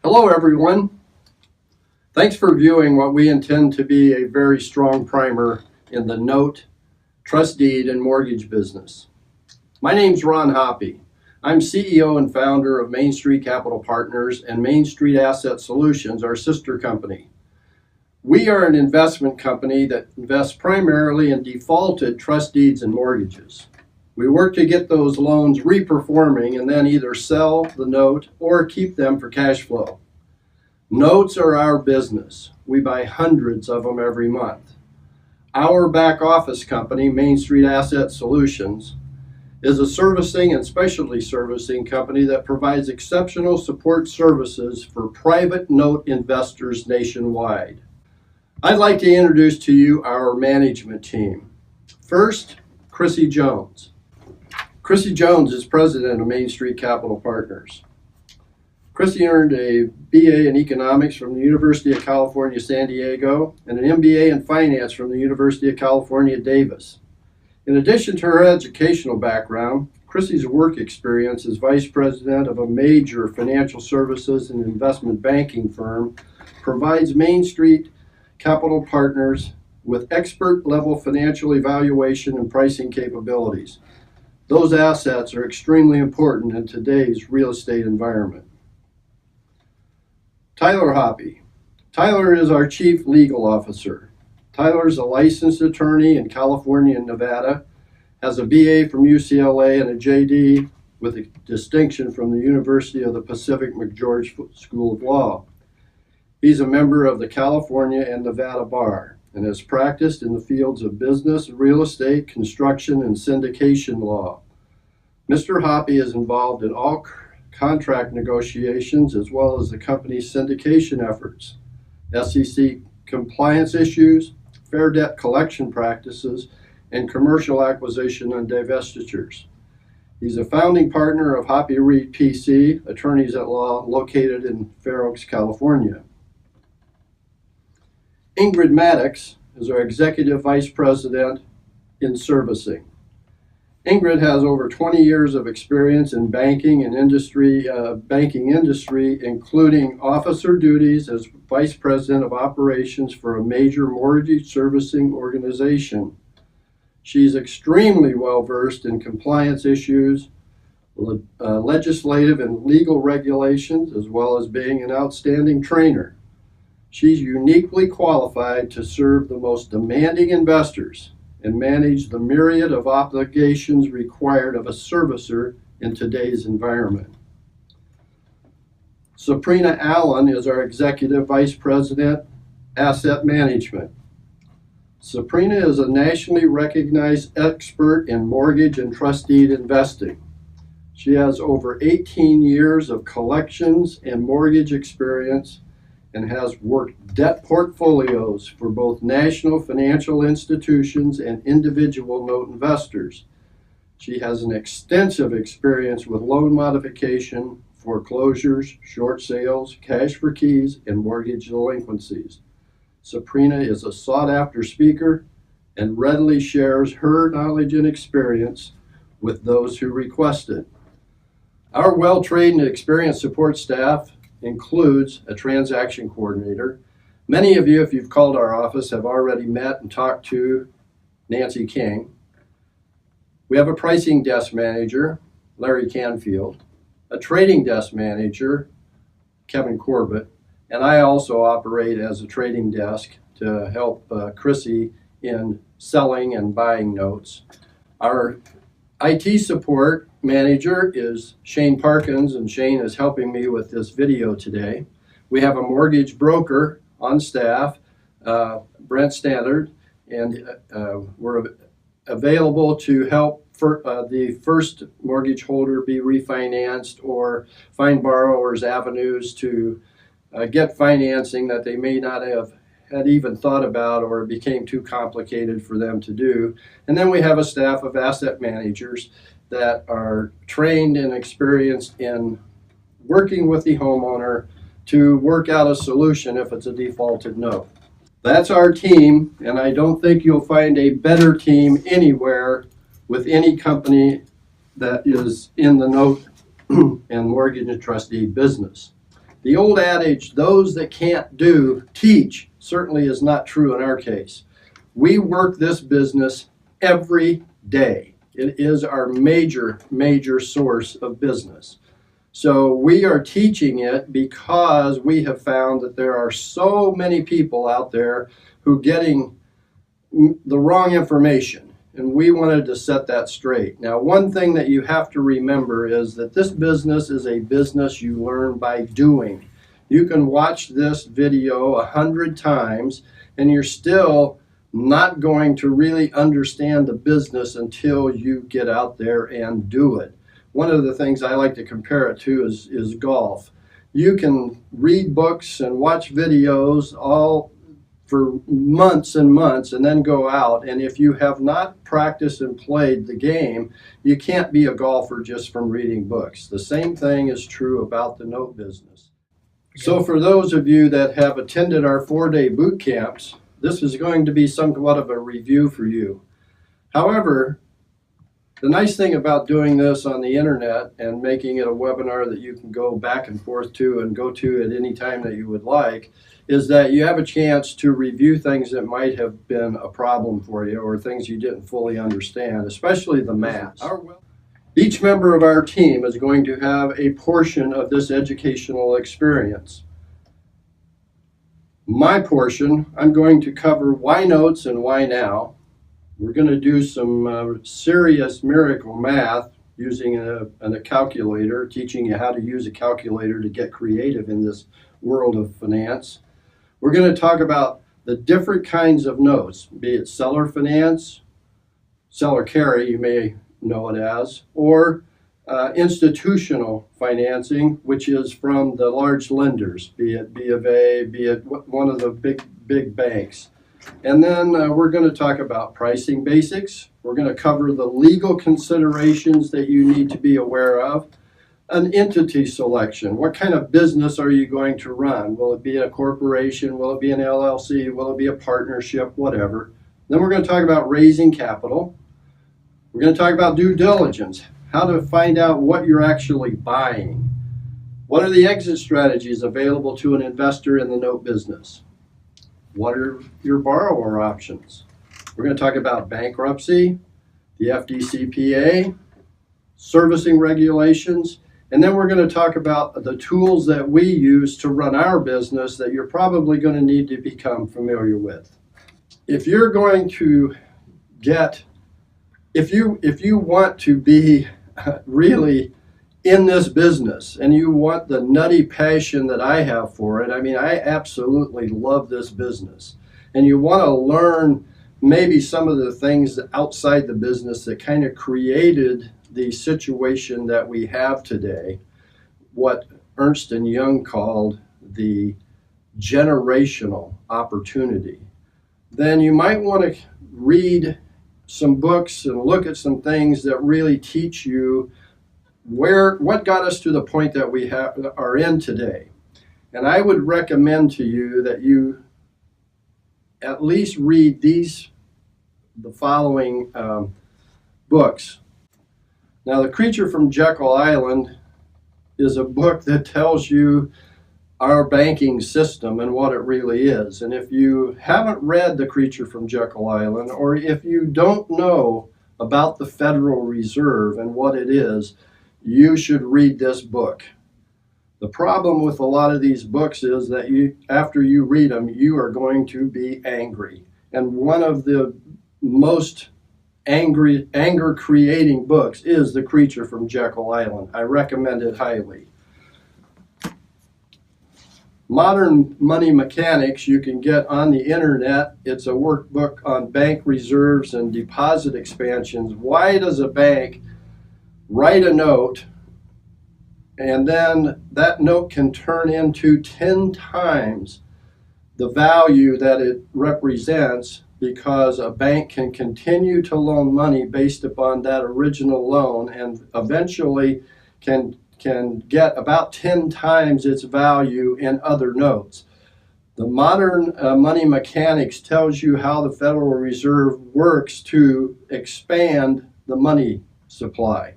Hello everyone. Thanks for viewing what we intend to be a very strong primer in the note, trust deed, and mortgage business. My name's Ron Happe. I'm CEO and founder of Main Street Capital Partners and Main Street Asset Solutions, our sister company. We are an investment company that invests primarily in defaulted trust deeds and mortgages. We work to get those loans reperforming and then either sell the note or keep them for cash flow. Notes are our business. We buy hundreds of them every month. Our back office company, Main Street Asset Solutions, is a servicing and specialty servicing company that provides exceptional support services for private note investors nationwide. I'd like to introduce to you our management team. First, Chrissy Jones. Chrissy Jones is president of Main Street Capital Partners. Chrissy earned a BA in economics from the University of California, San Diego, and an MBA in finance from the University of California, Davis. In addition to her educational background, Chrissy's work experience as vice president of a major financial services and investment banking firm provides Main Street Capital Partners with expert-level financial evaluation and pricing capabilities. Those assets are extremely important in today's real estate environment. Tyler Happe. Tyler is our chief legal officer. Tyler is a licensed attorney in California and Nevada, has a BA from UCLA and a JD with a distinction from the University of the Pacific McGeorge School of Law. He's a member of the California and Nevada Bar and has practiced in the fields of business, real estate, construction, and syndication law. Mr. Happe is involved in all contract negotiations as well as the company's syndication efforts, SEC compliance issues, fair debt collection practices, and commercial acquisition and divestitures. He's a founding partner of Happe Reed PC, attorneys at law located in Fair Oaks, California. Ingrid Maddox is our executive vice president in servicing. Ingrid has over 20 years of experience in banking industry, including officer duties as vice president of operations for a major mortgage servicing organization. She's extremely well versed in compliance issues, legislative and legal regulations, as well as being an outstanding trainer. She's uniquely qualified to serve the most demanding investors and manage the myriad of obligations required of a servicer in today's environment. Sabrina Allen is our Executive Vice President, Asset Management. Sabrina is a nationally recognized expert in mortgage and trust deed investing. She has over 18 years of collections and mortgage experience and has worked debt portfolios for both national financial institutions and individual note investors. She has an extensive experience with loan modification, foreclosures, short sales, cash for keys, and mortgage delinquencies. Sabrina is a sought-after speaker and readily shares her knowledge and experience with those who request it. Our well-trained and experienced support staff includes a transaction coordinator. Many of you, if you've called our office, have already met and talked to Nancy King. We have a pricing desk manager, Larry Canfield, a trading desk manager, Kevin Corbett, and I also operate as a trading desk to help Chrissy in selling and buying notes. Our IT support manager is Shane Parkins, and Shane is helping me with this video today. We have a mortgage broker on staff, Brent Standard, and we're available to help the first mortgage holder be refinanced or find borrowers avenues to get financing that they may not have had even thought about or it became too complicated for them to do. And then we have a staff of asset managers that are trained and experienced in working with the homeowner to work out a solution if it's a defaulted note. That's our team, and I don't think you'll find a better team anywhere with any company that is in the note and mortgage and trust deed business. The old adage, those that can't do, teach, certainly is not true in our case. We work this business every day. It is our major source of business. So we are teaching it because we have found that there are so many people out there who are getting the wrong information, and we wanted to set that straight. Now, one thing that you have to remember is that this business is a business you learn by doing. You can watch this video 100 times and you're still not going to really understand the business until you get out there and do it. One of the things I like to compare it to is golf. You can read books and watch videos all for months and months and then go out, and if you have not practiced and played the game, you can't be a golfer just from reading books. The same thing is true about the note business. So for those of you that have attended our 4-day boot camps, this is going to be somewhat of a review for you. However, the nice thing about doing this on the internet and making it a webinar that you can go back and forth to and go to at any time that you would like is that you have a chance to review things that might have been a problem for you or things you didn't fully understand, especially the math. Each member of our team is going to have a portion of this educational experience. My portion, I'm going to cover why notes and why now. We're going to do some serious miracle math using a calculator, teaching you how to use a calculator to get creative in this world of finance. We're going to talk about the different kinds of notes, be it seller finance, seller carry, you may know it as, or institutional financing, which is from the large lenders, be it B of A, be it one of the big banks. And then we're going to talk about pricing basics. We're going to cover the legal considerations that you need to be aware of. An entity selection. What kind of business are you going to run? Will it be a corporation? Will it be an LLC? Will it be a partnership? Whatever. Then we're going to talk about raising capital. We're going to talk about due diligence, how to find out what you're actually buying. What are the exit strategies available to an investor in the note business? What are your borrower options? We're going to talk about bankruptcy, the FDCPA, servicing regulations, and then we're going to talk about the tools that we use to run our business that you're probably going to need to become familiar with. If you're going to if you want to be really in this business and you want the nutty passion that I have for it, I mean, I absolutely love this business, and you want to learn maybe some of the things outside the business that kind of created the situation that we have today, what Ernst & Young called the generational opportunity, then you might want to read some books and look at some things that really teach you what got us to the point that we are in today. And I would recommend to you that you at least read the following books. Now, The Creature from Jekyll Island is a book that tells you our banking system and what it really is. And if you haven't read The Creature from Jekyll Island, or if you don't know about the Federal Reserve and what it is, you should read this book. The problem with a lot of these books is that after you read them, you are going to be angry. And one of the most anger-creating books is The Creature from Jekyll Island. I recommend it highly. Modern Money Mechanics you can get on the internet. It's a workbook on bank reserves and deposit expansions. Why does a bank write a note and then that note can turn into 10 times the value that it represents, because a bank can continue to loan money based upon that original loan and eventually can get about 10 times its value in other notes. The Modern Money Mechanics tells you how the Federal Reserve works to expand the money supply.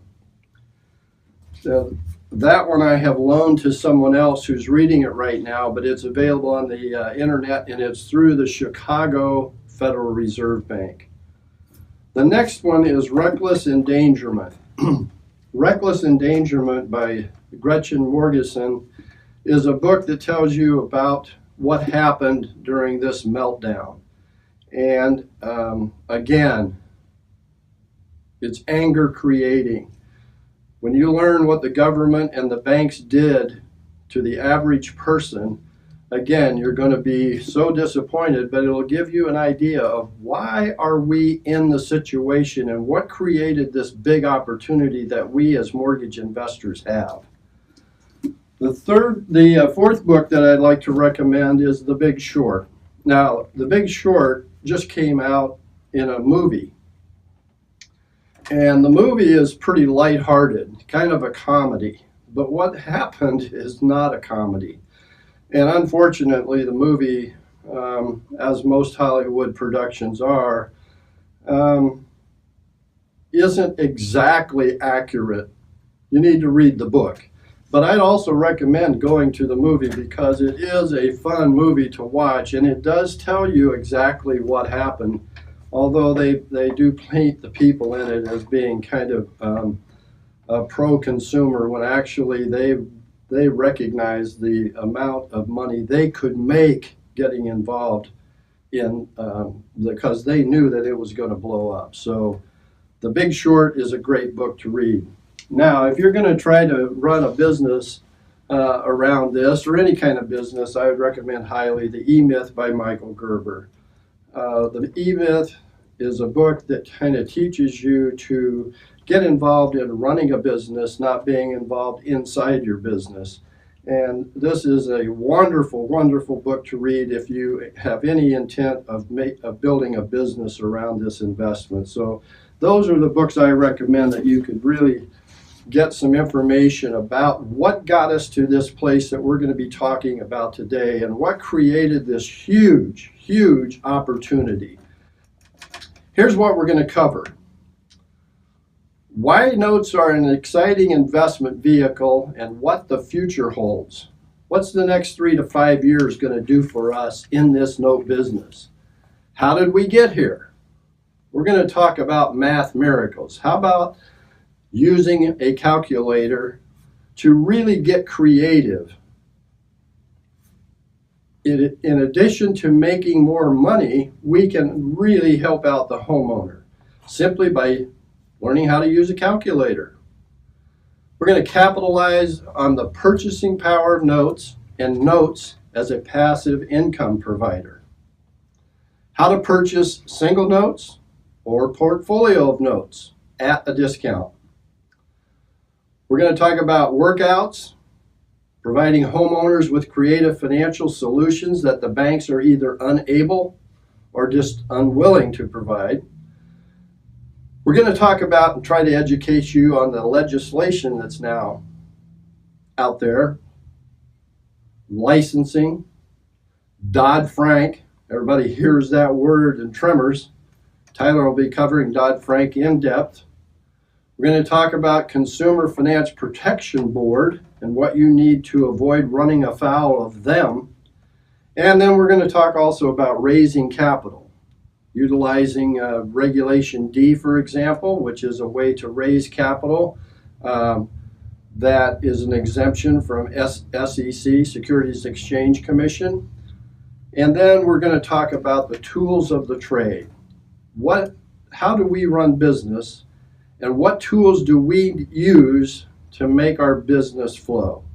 So That one I have loaned to someone else who's reading it right now, but it's available on the internet, and it's through the Chicago Federal Reserve Bank. The next one is Reckless Endangerment. Reckless Endangerment by Gretchen Morgeson is a book that tells you about what happened during this meltdown. And again, it's anger creating. When you learn what the government and the banks did to the average person, again, you're going to be so disappointed, but it'll give you an idea of why are we in the situation and what created this big opportunity that we as mortgage investors have. The fourth book that I'd like to recommend is The Big Short. Now, The Big Short just came out in a movie. And the movie is pretty lighthearted, kind of a comedy. But what happened is not a comedy. And unfortunately, the movie, as most Hollywood productions are, isn't exactly accurate. You need to read the book. But I'd also recommend going to the movie because it is a fun movie to watch, and it does tell you exactly what happened, although they do paint the people in it as being kind of pro-consumer when actually they recognize the amount of money they could make getting involved in because they knew that it was going to blow up. So The Big Short is a great book to read. Now, if you're going to try to run a business around this, or any kind of business, I would recommend highly The E-Myth by Michael Gerber. The E-Myth is a book that kind of teaches you to get involved in running a business, not being involved inside your business. And this is a wonderful, wonderful book to read if you have any intent of building a business around this investment. So those are the books I recommend that you could really get some information about what got us to this place that we're going to be talking about today and what created this huge, huge opportunity. Here's what we're going to cover. Why notes are an exciting investment vehicle and what the future holds. What's the next 3 to 5 years going to do for us in this note business? How did we get here? We're going to talk about math miracles. How about using a calculator to really get creative? In addition to making more money, we can really help out the homeowner simply by learning how to use a calculator. We're going to capitalize on the purchasing power of notes and notes as a passive income provider. How to purchase single notes or portfolio of notes at a discount. We're going to talk about workouts, providing homeowners with creative financial solutions that the banks are either unable or just unwilling to provide. We're going to talk about and try to educate you on the legislation that's now out there. Licensing, Dodd-Frank. Everybody hears that word and tremors. Tyler will be covering Dodd-Frank in depth. We're going to talk about Consumer Finance Protection Board and what you need to avoid running afoul of them. And then we're going to talk also about raising capital, utilizing Regulation D, for example, which is a way to raise capital that is an exemption from SEC, Securities Exchange Commission. And then we're going to talk about the tools of the trade. How do we run business? And what tools do we use to make our business flow?